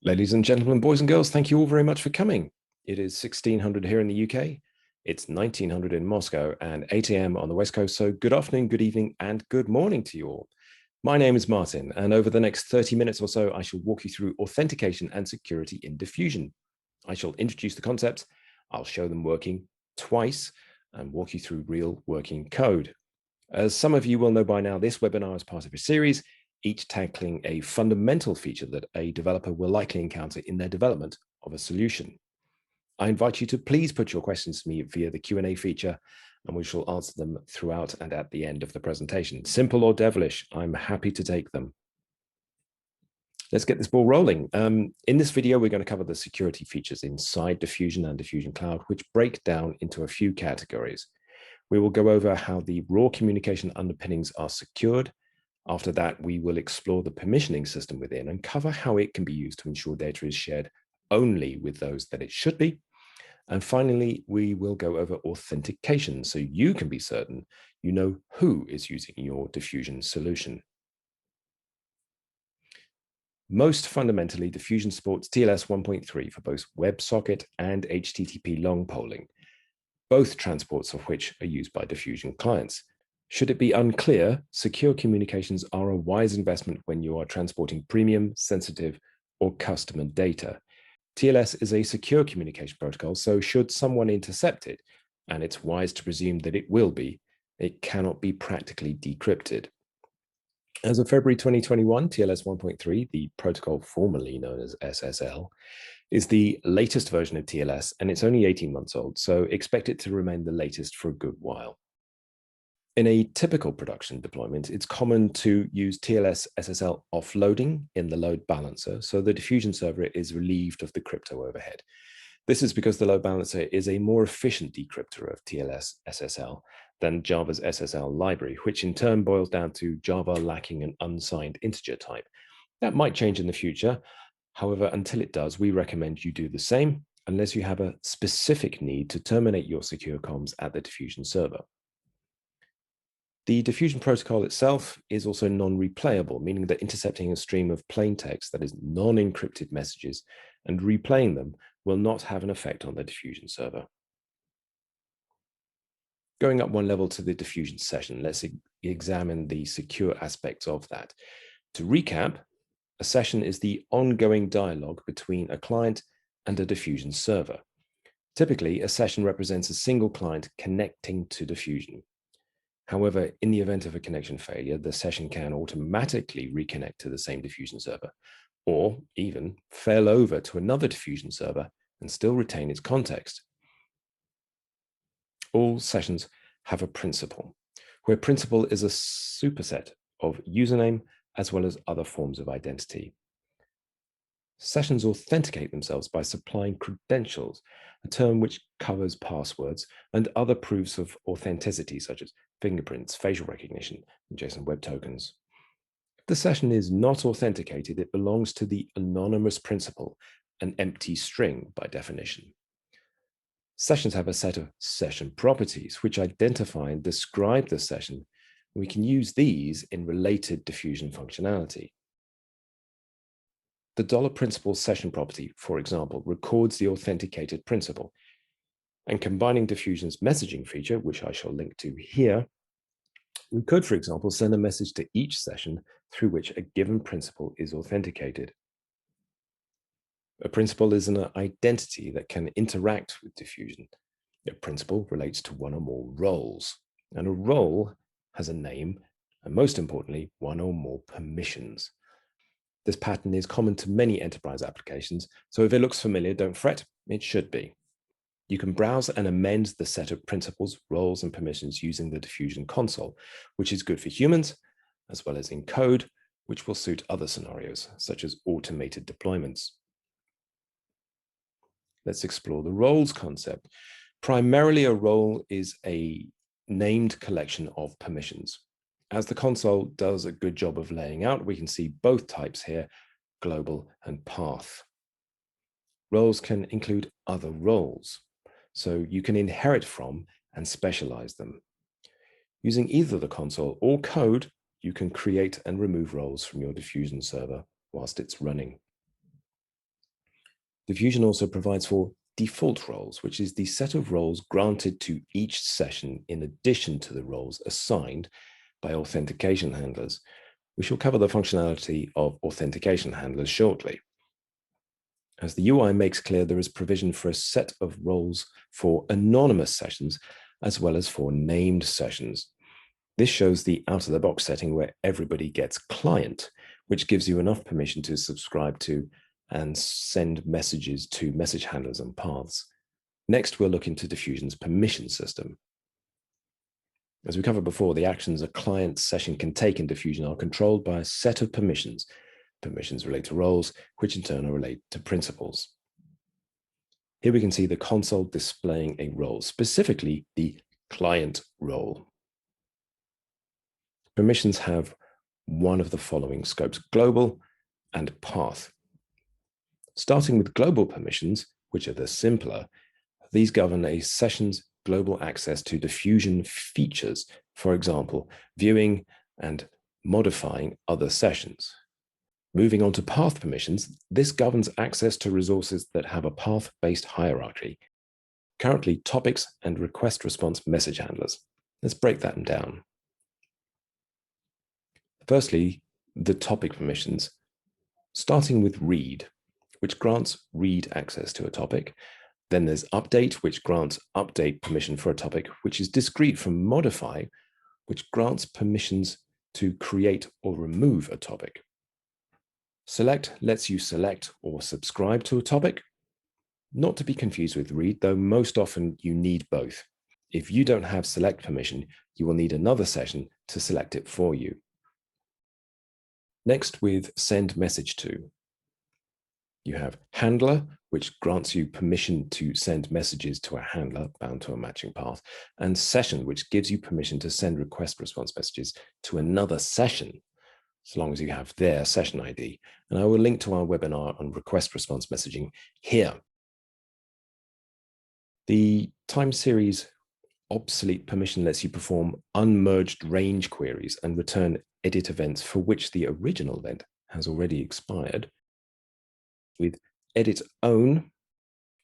Ladies and gentlemen, boys and girls, thank you all very much for coming. It is 1600 here in the UK, it's 1900 in Moscow, and 8 a.m. on the West Coast. So good afternoon, good evening, and good morning to you all. My name is Martin, and over the next 30 minutes or so, I shall walk you through authentication and security in Diffusion. I shall introduce the concepts, I'll show them working twice, and walk you through real working code. As some of you will know by now, this webinar is part of a series, each tackling a fundamental feature that a developer will likely encounter in their development of a solution. I invite you to please put your questions to me via the Q&A feature, and we shall answer them throughout and at the end of the presentation. Simple or devilish, I'm happy to take them. Let's get this ball rolling. In this video, we're going to cover the security features inside Diffusion and Diffusion Cloud, which break down into a few categories. We will go over how the raw communication underpinnings are secured. After that, we will explore the permissioning system within and cover how it can be used to ensure data is shared only with those that it should be. And finally, we will go over authentication so you can be certain you know who is using your Diffusion solution. Most fundamentally, Diffusion supports TLS 1.3 for both WebSocket and HTTP long polling, both transports of which are used by Diffusion clients. Should it be unclear, secure communications are a wise investment when you are transporting premium, sensitive, or customer data. TLS is a secure communication protocol, so should someone intercept it, and it's wise to presume that it will be, it cannot be practically decrypted. As of February 2021, TLS 1.3, the protocol formerly known as SSL, is the latest version of TLS, and it's only 18 months old, so expect it to remain the latest for a good while. In a typical production deployment, it's common to use TLS SSL offloading in the load balancer, so the Diffusion server is relieved of the crypto overhead. This is because the load balancer is a more efficient decryptor of TLS SSL than Java's SSL library, which in turn boils down to Java lacking an unsigned integer type. That might change in the future. However, until it does, we recommend you do the same unless you have a specific need to terminate your secure comms at the Diffusion server. The Diffusion protocol itself is also non-replayable, meaning that intercepting a stream of plain text that is non-encrypted messages and replaying them will not have an effect on the Diffusion server. Going up one level to the Diffusion session, let's examine the secure aspects of that. To recap, a session is the ongoing dialogue between a client and a Diffusion server. Typically, a session represents a single client connecting to Diffusion. However, in the event of a connection failure, the session can automatically reconnect to the same Diffusion server, or even fail over to another Diffusion server and still retain its context. All sessions have a principal, where principal is a superset of username as well as other forms of identity. Sessions authenticate themselves by supplying credentials, a term which covers passwords and other proofs of authenticity, such as fingerprints, facial recognition, and JSON Web Tokens. If the session is not authenticated, it belongs to the anonymous principal, an empty string by definition. Sessions have a set of session properties which identify and describe the session. We can use these in related Diffusion functionality. The $principal session property, for example, records the authenticated principal. And combining Diffusion's messaging feature, which I shall link to here, we could, for example, send a message to each session through which a given principal is authenticated. A principal is an identity that can interact with Diffusion. A principal relates to one or more roles, and a role has a name, and most importantly, one or more permissions. This pattern is common to many enterprise applications, so if it looks familiar, don't fret, it should be. You can browse and amend the set of principals, roles, and permissions using the Diffusion console, which is good for humans, as well as in code, which will suit other scenarios, such as automated deployments. Let's explore the roles concept. Primarily, a role is a named collection of permissions. As the console does a good job of laying out, we can see both types here, global and path. Roles can include other roles, so you can inherit from and specialize them. Using either the console or code, you can create and remove roles from your Diffusion server whilst it's running. Diffusion also provides for default roles, which is the set of roles granted to each session in addition to the roles assigned by authentication handlers. We shall cover the functionality of authentication handlers shortly. As the UI makes clear, there is provision for a set of roles for anonymous sessions as well as for named sessions. This shows the out-of-the-box setting where everybody gets client, which gives you enough permission to subscribe to and send messages to message handlers and paths. Next, we'll look into Diffusion's permission system. As we covered before, the actions a client session can take in Diffusion are controlled by a set of permissions. Permissions relate to roles, which in turn are related to principals. Here we can see the console displaying a role, specifically the client role. Permissions have one of the following scopes: global and path. Starting with global permissions, which are the simpler, these govern a session's global access to Diffusion features, for example, viewing and modifying other sessions. Moving on to path permissions, this governs access to resources that have a path-based hierarchy, currently topics and request response message handlers. Let's break that down. Firstly, the topic permissions, starting with read, which grants read access to a topic. Then there's update, which grants update permission for a topic, which is discrete from modify, which grants permissions to create or remove a topic. Select lets you select or subscribe to a topic, not to be confused with read, though most often you need both. If you don't have select permission, you will need another session to select it for you. Next, with send message to, you have handler, which grants you permission to send messages to a handler bound to a matching path, and session, which gives you permission to send request response messages to another session, so long as you have their session ID. And I will link to our webinar on request response messaging here. The time series obsolete permission lets you perform unmerged range queries and return edit events for which the original event has already expired. With edit own,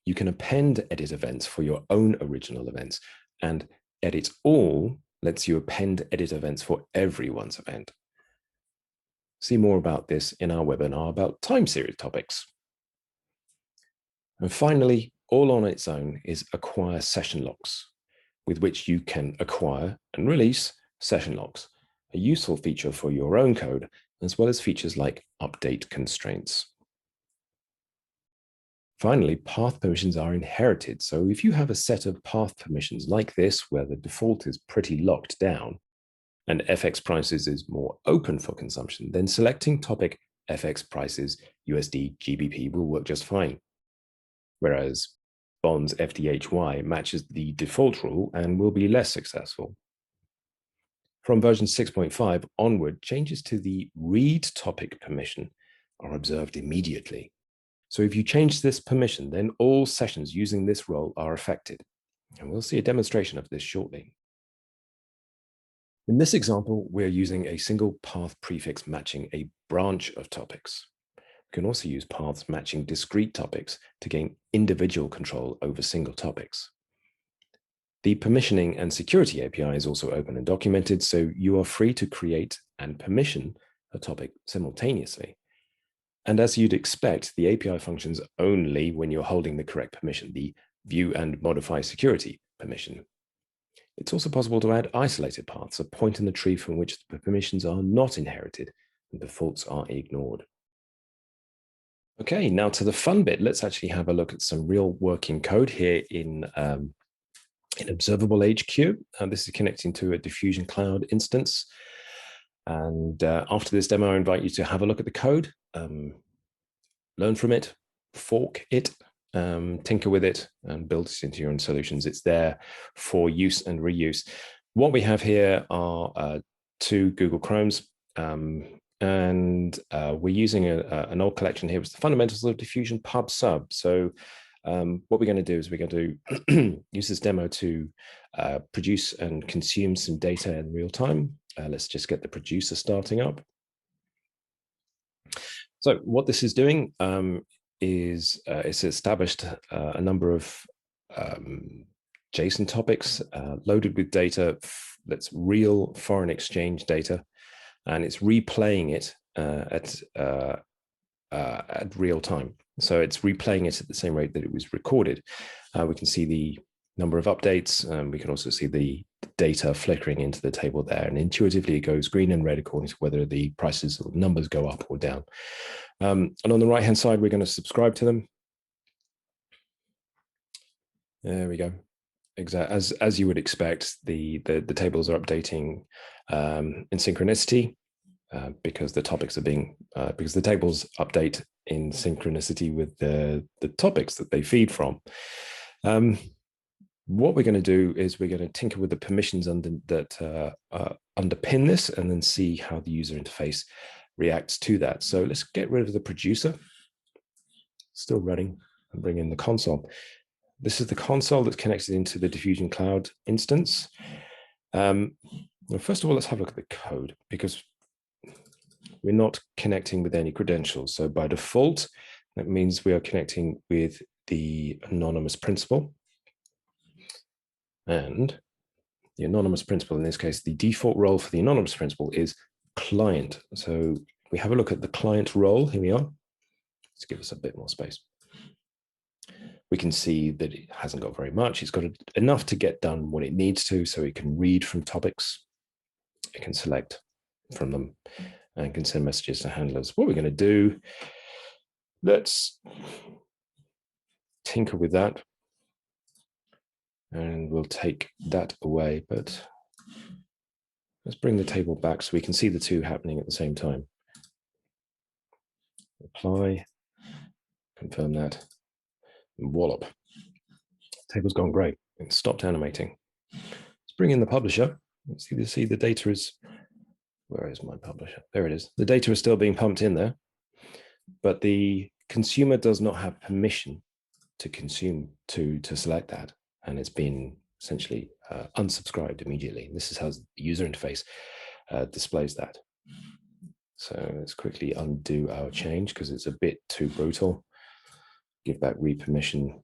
you can append edit events for your own original events, and edit all lets you append edit events for everyone's event. See more about this in our webinar about time series topics. And finally, all on its own is acquire session locks, with which you can acquire and release session locks, a useful feature for your own code, as well as features like update constraints. Finally, path permissions are inherited. So if you have a set of path permissions like this, where the default is pretty locked down, and FX prices is more open for consumption, then selecting topic FX prices USD GBP will work just fine. Whereas bonds FDHY matches the default rule and will be less successful. From version 6.5 onward, changes to the read topic permission are observed immediately. So if you change this permission, then all sessions using this role are affected. And we'll see a demonstration of this shortly. In this example, we're using a single path prefix matching a branch of topics. We can also use paths matching discrete topics to gain individual control over single topics. The permissioning and security API is also open and documented, so you are free to create and permission a topic simultaneously. And as you'd expect, the API functions only when you're holding the correct permission, the view and modify security permission. It's also possible to add isolated paths, a point in the tree from which the permissions are not inherited and defaults are ignored. Okay, now to the fun bit. Let's actually have a look at some real working code here in Observable HQ. This is connecting to a Diffusion Cloud instance. And after this demo, I invite you to have a look at the code, learn from it, fork it, tinker with it, and build it into your own solutions. It's there for use and reuse. What we have here are two Google Chromes, and we're using an old collection here. It's the fundamentals of Diffusion pub sub. So what we're going to do is we're going to use this demo to produce and consume some data in real time. Let's just get the producer starting up. So what this is doing, is it's established a number of JSON topics loaded with data that's real foreign exchange data, and it's replaying it at real time. So it's replaying it at the same rate that it was recorded. We can see the number of updates. We can also see the data flickering into the table there. And intuitively, it goes green and red according to whether the prices or numbers go up or down. And on the right-hand side, we're going to subscribe to them. There we go. Exactly. As you would expect, the tables are updating in synchronicity. Because the topics are being because the tables update in synchronicity with the topics that they feed from. What we're going to do is we're going to tinker with the permissions that underpin this, and then see how the user interface reacts to that. So let's get rid of the producer. Still running, and bring in the console. This is the console that's connected into the Diffusion Cloud instance. Well, first of all, let's have a look at the code, because we're not connecting with any credentials. So by default, that means we are connecting with the anonymous principal. And the anonymous principal, in this case, the default role for the anonymous principal is client. So we have a look at the client role. Here we are. Let's give us a bit more space. We can see that it hasn't got very much. It's got enough to get done what it needs to, so it can read from topics. It can select from them and can send messages to handlers. What we're going to do, let's tinker with that. And we'll take that away, but let's bring the table back so we can see the two happening at the same time. Apply, confirm that, and wallop. Table's gone great. It's stopped animating. Let's bring in the publisher. Let's see the data is, where is my publisher? There it is. The data is still being pumped in there, but the consumer does not have permission to consume, to select that. And it's been essentially unsubscribed immediately. This is how the user interface displays that. So let's quickly undo our change because it's a bit too brutal. Give back read permission.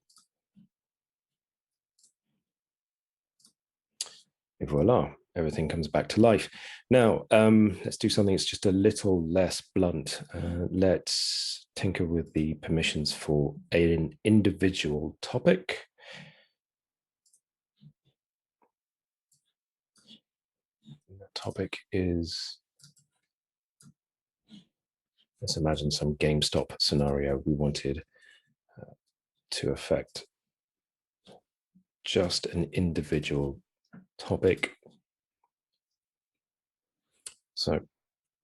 Et voila, everything comes back to life. Now, let's do something that's just a little less blunt. Let's tinker with the permissions for an individual topic. The topic is, let's imagine some GameStop scenario. We wanted to affect just an individual topic. So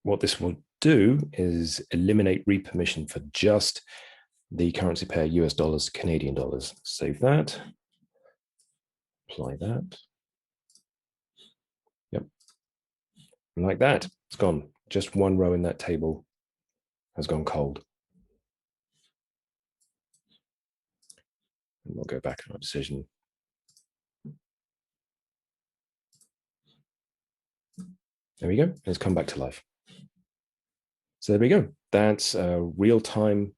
what this will do is eliminate read permission for just the currency pair US dollars, Canadian dollars. Save that. Apply that. Yep. And like that, it's gone. Just one row in that table has gone cold. And we'll go back to our decision. There we go. It's come back to life. So there we go. That's a real-time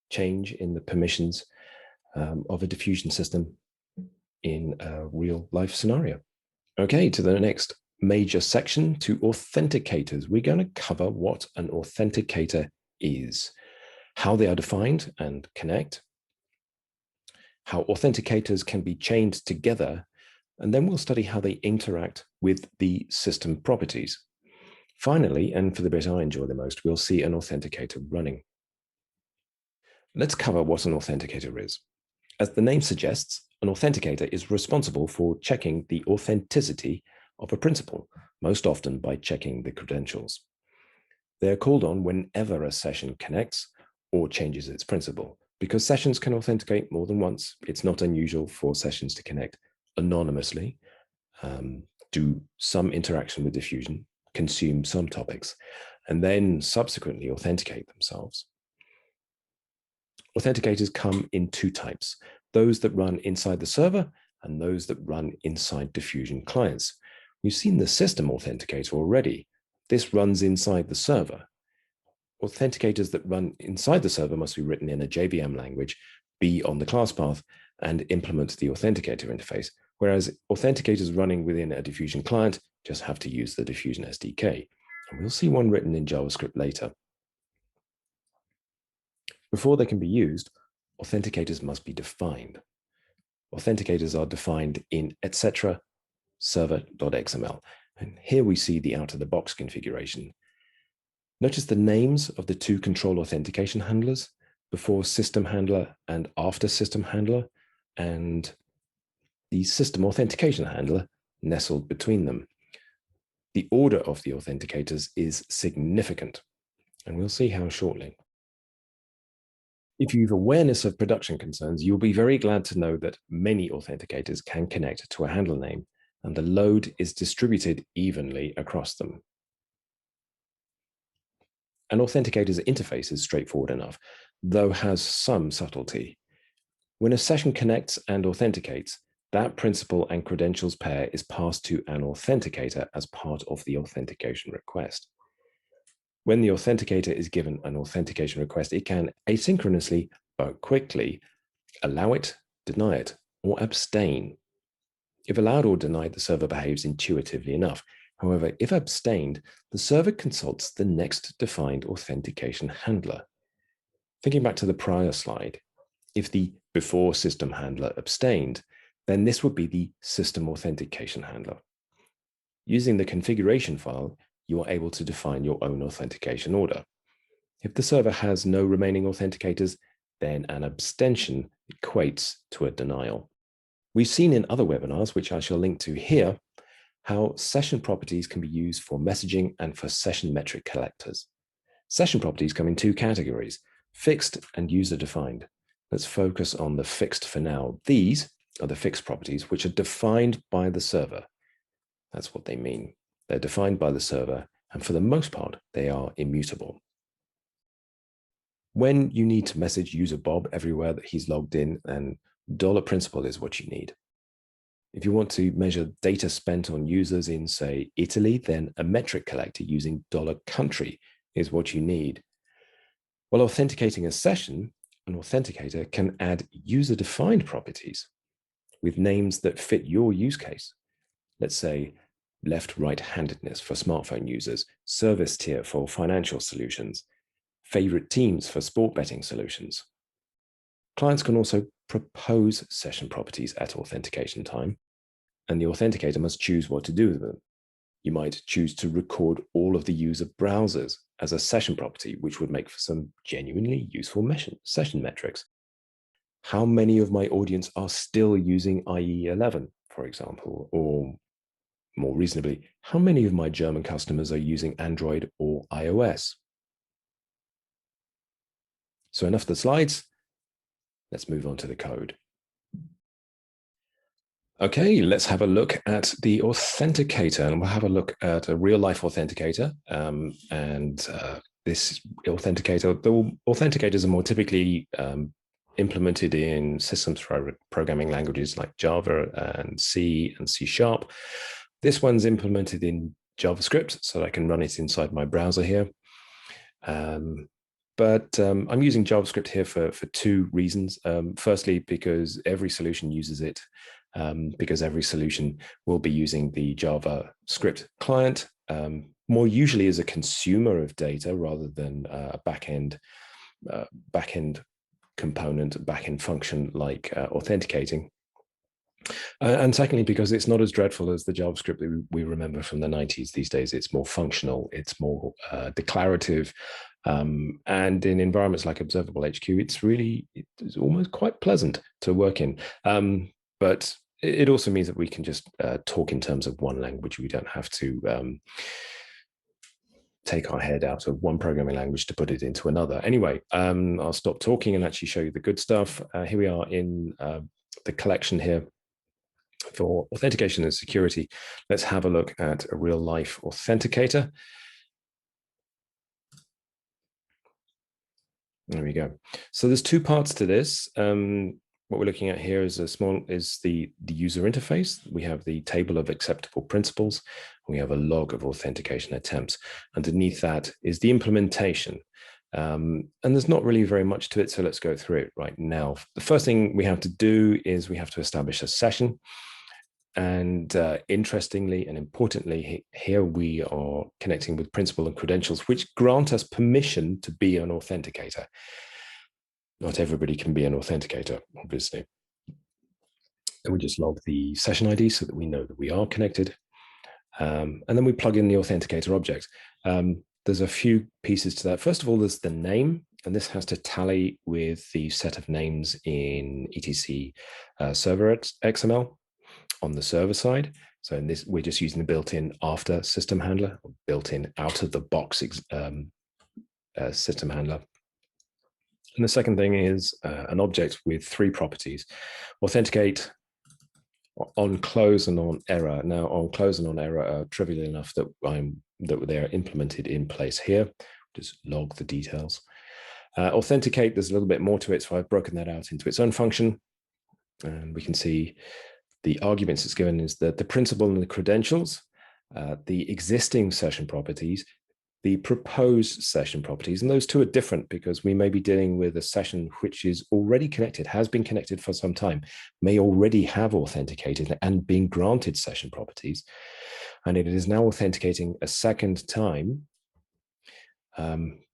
change in the permissions of a diffusion system in a real-life scenario. Okay, to the next major section, to authenticators. We're going to cover what an authenticator is, how they are defined and connect, how authenticators can be chained together, and then we'll study how they interact with the system properties. Finally, and for the bit I enjoy the most, we'll see an authenticator running. Let's cover what an authenticator is. As the name suggests, an authenticator is responsible for checking the authenticity of a principal, most often by checking the credentials. They are called on whenever a session connects or changes its principal. Because sessions can authenticate more than once, it's not unusual for sessions to connect anonymously, do some interaction with diffusion, consume some topics, and then subsequently authenticate themselves. Authenticators come in two types, those that run inside the server and those that run inside Diffusion clients. We've seen the system authenticator already. This runs inside the server. authenticators that run inside the server must be written in a JVM language, be on the class path, and implement the Authenticator interface, whereas authenticators running within a Diffusion client just have to use the Diffusion SDK. And we'll see one written in JavaScript later. Before they can be used, authenticators must be defined. Authenticators are defined in etc. server.xml. And here we see the out-of-the-box configuration. Notice the names of the two control authentication handlers, before system handler and after system handler, and the system authentication handler nestled between them. The order of the authenticators is significant, and we'll see how shortly. If you have awareness of production concerns, you'll be very glad to know that many authenticators can connect to a handler name, and the load is distributed evenly across them. An authenticator's interface is straightforward enough, though has some subtlety. When a session connects and authenticates, that principal and credentials pair is passed to an authenticator as part of the authentication request. When the authenticator is given an authentication request, it can asynchronously but quickly allow it, deny it, or abstain. If allowed or denied, the server behaves intuitively enough. However, if abstained, the server consults the next defined authentication handler. Thinking back to the prior slide, if the before system handler abstained, then this would be the system authentication handler. Using the configuration file, you are able to define your own authentication order. If the server has no remaining authenticators, then an abstention equates to a denial. We've seen in other webinars, which I shall link to here, how session properties can be used for messaging and for session metric collectors. Session properties come in two categories, fixed and user-defined. Let's focus on the fixed for now. These are the fixed properties, which are defined by the server. That's what they mean. They're defined by the server, and for the most part, they are immutable. When you need to message user Bob everywhere that he's logged in, then $principal is what you need. If you want to measure data spent on users in, say, Italy, then a metric collector using $country is what you need. While authenticating a session, an authenticator can add user-defined properties with names that fit your use case. Let's say left-right-handedness for smartphone users, service tier for financial solutions, favorite teams for sport betting solutions. Clients can also propose session properties at authentication time, and the authenticator must choose what to do with them. You might choose to record all of the user browsers as a session property, which would make for some genuinely useful session metrics. How many of my audience are still using IE11, for example? Or more reasonably, how many of my German customers are using Android or iOS? So enough of the slides. Let's move on to the code. Okay, let's have a look at the Authenticator, and we'll have a look at a real-life Authenticator. This Authenticator, the Authenticators are more typically implemented in systems programming languages like Java and C and C#. This one's implemented in JavaScript, so I can run it inside my browser here. But I'm using JavaScript here for two reasons. Firstly, because every solution uses it, because every solution will be using the JavaScript client, more usually as a consumer of data rather than a backend component, backend function like authenticating. And secondly, because it's not as dreadful as the JavaScript that we remember from the 90s. These days, it's more functional, it's more declarative. And in environments like Observable HQ, it's almost quite pleasant to work in. But it also means that we can just talk in terms of one language. We don't have to take our head out of one programming language to put it into another. Anyway, I'll stop talking and actually show you the good stuff. Here we are in the collection here for authentication and security. Let's have a look at a real-life authenticator. There we go. So there's two parts to this. What we're looking at here is the user interface. We have the table of acceptable principals, we have a log of authentication attempts. Underneath that is the implementation. And there's not really very much to it, so let's go through it right now. The first thing we have to do is we have to establish a session. And interestingly and importantly, here we are connecting with principal and credentials, which grant us permission to be an authenticator. Not everybody can be an authenticator, obviously. And we just log the session ID so that we know that we are connected. And then we plug in the authenticator object. There's a few pieces to that. First of all, there's the name, and this has to tally with the set of names in etc server XML on the server side. So in this, we're just using the built-in after system handler, or built-in out of the box system handler. And the second thing is an object with 3 properties: authenticate, on close, and on error. Now, on close and on error are trivial enough that they're implemented in place here. Just log the details. Authenticate, there's a little bit more to it, so I've broken that out into its own function. And we can see the arguments it's given is the principal and the credentials, the existing session properties, the proposed session properties. And those two are different because we may be dealing with a session which is already connected, has been connected for some time, may already have authenticated and been granted session properties. And it is now authenticating a second time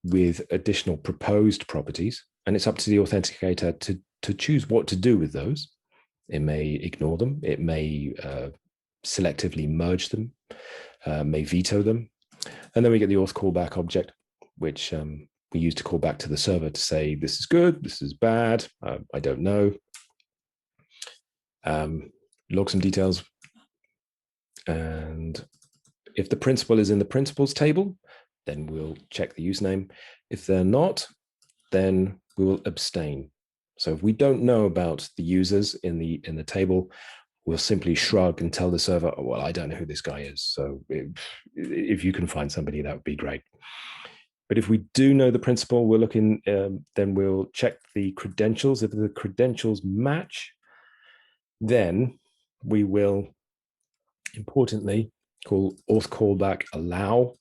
with additional proposed properties. And it's up to the authenticator to choose what to do with those. It may ignore them. It may selectively merge them, may veto them. And then we get the auth callback object, which we use to call back to the server to say, this is good, this is bad, I don't know. Log some details. And if the principal is in the principals table, then we'll check the username. If they're not, then we will abstain. So if we don't know about the users in the table, we'll simply shrug and tell the server, oh, well, I don't know who this guy is. So if you can find somebody, that would be great. But if we do know the principal, we're looking, then we'll check the credentials. If the credentials match, then we will, importantly, call auth callback allow,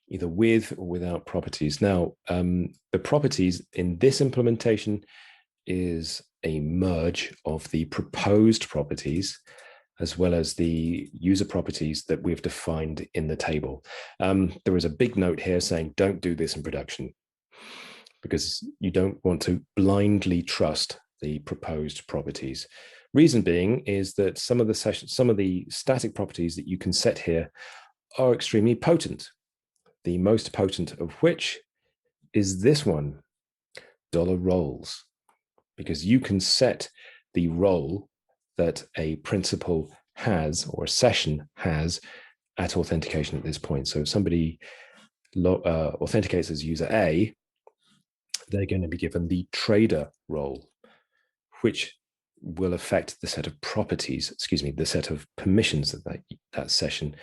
either with or without properties. Now, the properties in this implementation is a merge of the proposed properties as well as the user properties that we've defined in the table. There is a big note here saying don't do this in production because you don't want to blindly trust the proposed properties. Reason being is that some of the static properties that you can set here are extremely potent. The most potent of which is this one, $roles. Because you can set the role that a principal has or a session has at authentication at this point. So if somebody authenticates as user A, they're going to be given the trader role, which will affect the set of properties, the set of permissions that session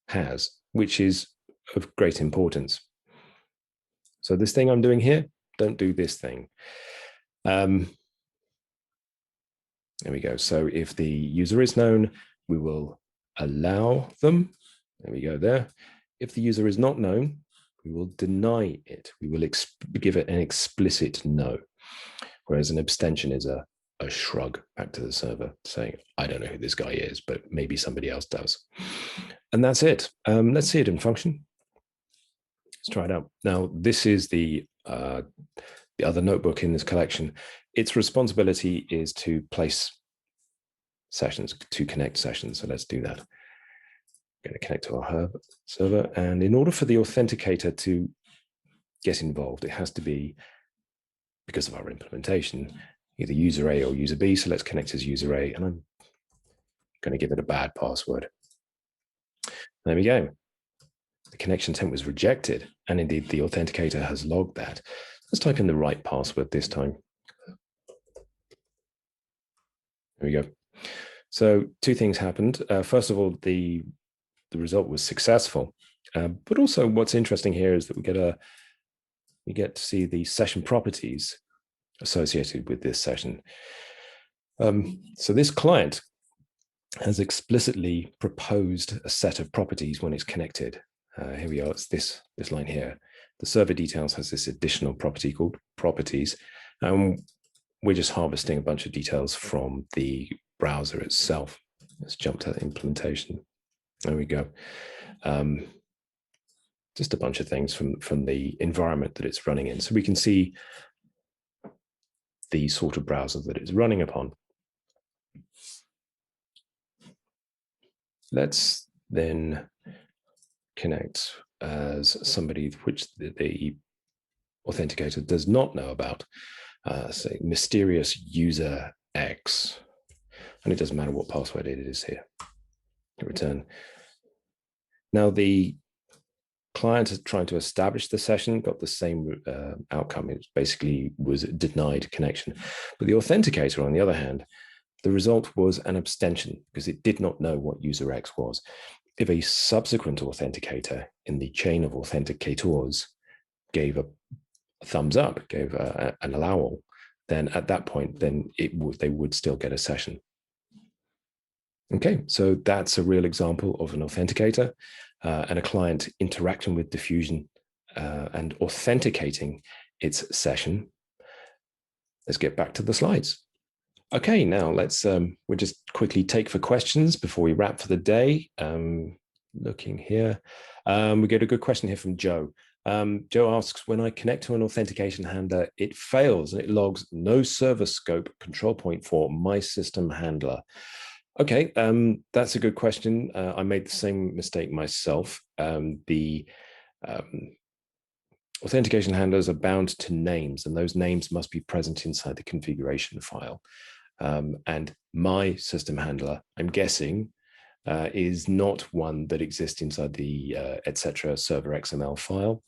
has, which is of great importance. So this thing I'm doing here, don't do this thing. There we go. So if the user is known, we will allow them. There we go there. If the user is not known, we will deny it. We will give it an explicit no. Whereas an abstention is a shrug back to the server saying, I don't know who this guy is, but maybe somebody else does. And that's it. Let's see it in function. Let's try it out. Now, this is the other notebook in this collection. Its responsibility is to place sessions, to connect sessions. So let's do that. I'm going to connect to our Herb server. And in order for the authenticator to get involved, it has to be, because of our implementation, either user A or user B. So let's connect as user A. And I'm going to give it a bad password. There we go. The connection attempt was rejected. And indeed, the authenticator has logged that. Let's type in the right password this time. There we go. So 2 things happened. First of all, the result was successful. But also what's interesting here is that we get to see the session properties associated with this session. So this client has explicitly proposed a set of properties when it's connected. Here we are, it's this line here. The server details has this additional property called properties. And we're just harvesting a bunch of details from the browser itself. Let's jump to the implementation. There we go. Just a bunch of things from the environment that it's running in. So we can see the sort of browser that it's running upon. Let's then connect as somebody which the authenticator does not know about, say mysterious user X, and it doesn't matter what password it is here. Return. Now the client is trying to establish the session, got the same outcome. It basically was denied connection. But the authenticator, on the other hand, the result was an abstention because it did not know what user X was. If a subsequent authenticator in the chain of authenticators gave a thumbs up, gave an allowal, then at that point, then they would still get a session. Okay, so that's a real example of an authenticator and a client interacting with Diffusion and authenticating its session. Let's get back to the slides. Okay, now let's we'll just quickly take for questions before we wrap for the day. Looking here, we get a good question here from Joe. Joe asks, when I connect to an authentication handler, it fails and it logs no server scope control point for my system handler. Okay, that's a good question. I made the same mistake myself. The authentication handlers are bound to names, and those names must be present inside the configuration file. And my system handler, I'm guessing, is not one that exists inside the etc. server XML file.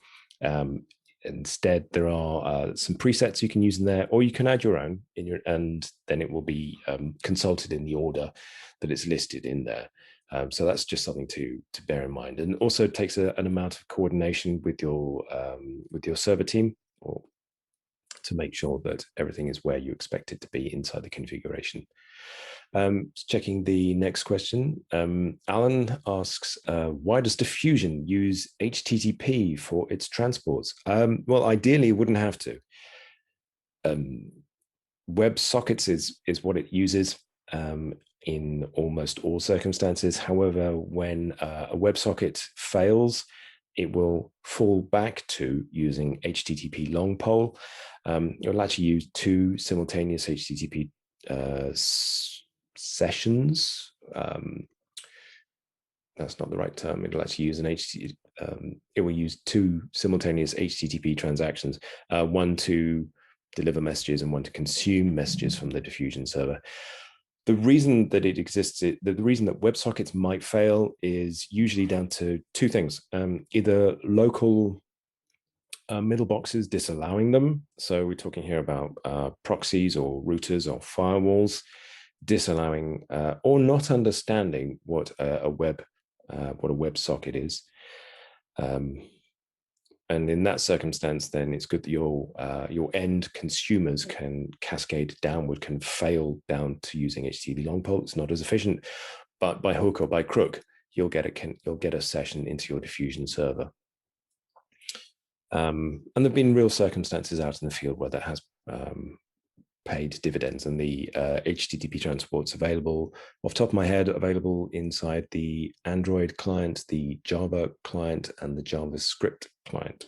Instead, there are some presets you can use in there, or you can add your own and then it will be consulted in the order that it's listed in there. So that's just something to bear in mind, and also takes an amount of coordination with your server team, or to make sure that everything is where you expect it to be inside the configuration. Checking the next question. Alan asks, why does Diffusion use HTTP for its transports? Well, ideally, it wouldn't have to. WebSockets is what it uses in almost all circumstances. However, when a WebSocket fails, it will fall back to using HTTP long pole. It'll actually use two simultaneous HTTP sessions. That's not the right term. It'll actually use it will use two simultaneous HTTP transactions, one to deliver messages and one to consume messages from the Diffusion server. The reason that it exists, the reason that WebSockets might fail is usually down to two things. Either local middle boxes disallowing them. So we're talking here about proxies or routers or firewalls disallowing or not understanding what a WebSocket is. And in that circumstance, then it's good that your end consumers can cascade downward, can fail down to using HTTP long pole. It's not as efficient, but by hook or by crook, you'll get a session into your Diffusion server. And there've been real circumstances out in the field where that has paid dividends, and the HTTP transports available, off the top of my head, available inside the Android client, the Java client, and the JavaScript client.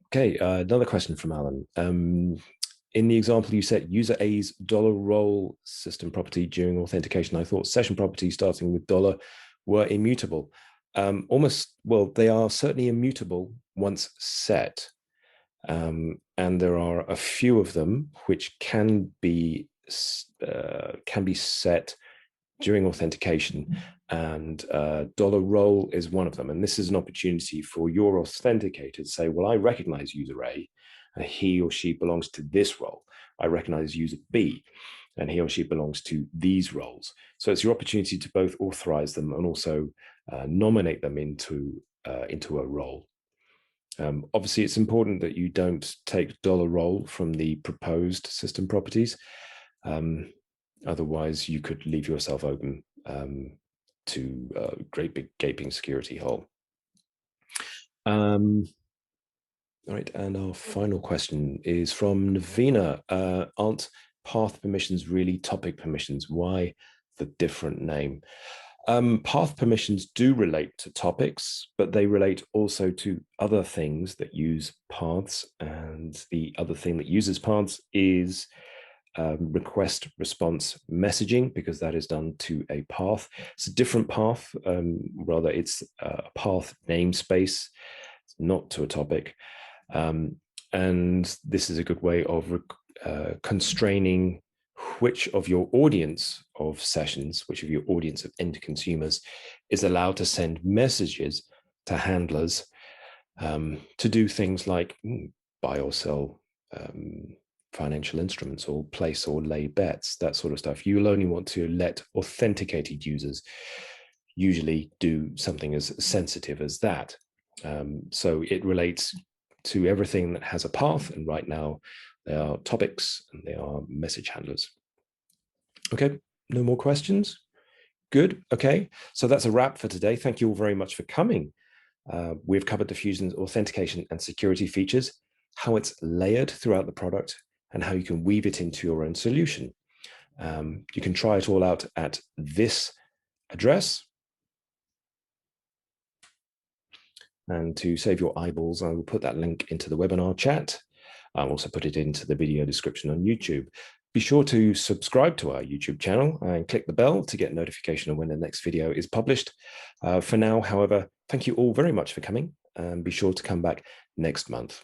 Okay, another question from Alan. In the example you set user A's $role system property during authentication, I thought session properties starting with $ were immutable. Well, they are certainly immutable once set. And there are a few of them which can be set during authentication, and $role is one of them. And this is an opportunity for your authenticator to say, well, I recognize user A, and he or she belongs to this role. I recognize user B, and he or she belongs to these roles. So it's your opportunity to both authorize them and also nominate them into a role. Obviously, it's important that you don't take $role from the proposed system properties. Otherwise, you could leave yourself open to a great big gaping security hole. All right, and our final question is from Navina. Aren't path permissions really topic permissions? Why the different name? Path permissions do relate to topics, but they relate also to other things that use paths. And the other thing that uses paths is request response messaging, because that is done to a path. It's a different path, rather, it's a path namespace, not to a topic. And this is a good way of constraining which of your audience of sessions, which of your audience of end consumers is allowed to send messages to handlers to do things like buy or sell financial instruments, or place or lay bets, that sort of stuff. You'll only want to let authenticated users usually do something as sensitive as that. So it relates to everything that has a path, and right now they are topics and they are message handlers. Okay, no more questions? Good. Okay, so that's a wrap for today. Thank you all very much for coming. We've covered Diffusion's authentication and security features, how it's layered throughout the product, and how you can weave it into your own solution. You can try it all out at this address. And to save your eyeballs, I will put that link into the webinar chat. I'll also put it into the video description on YouTube. Be sure to subscribe to our YouTube channel and click the bell to get notification of when the next video is published. For now, however, thank you all very much for coming, and be sure to come back next month.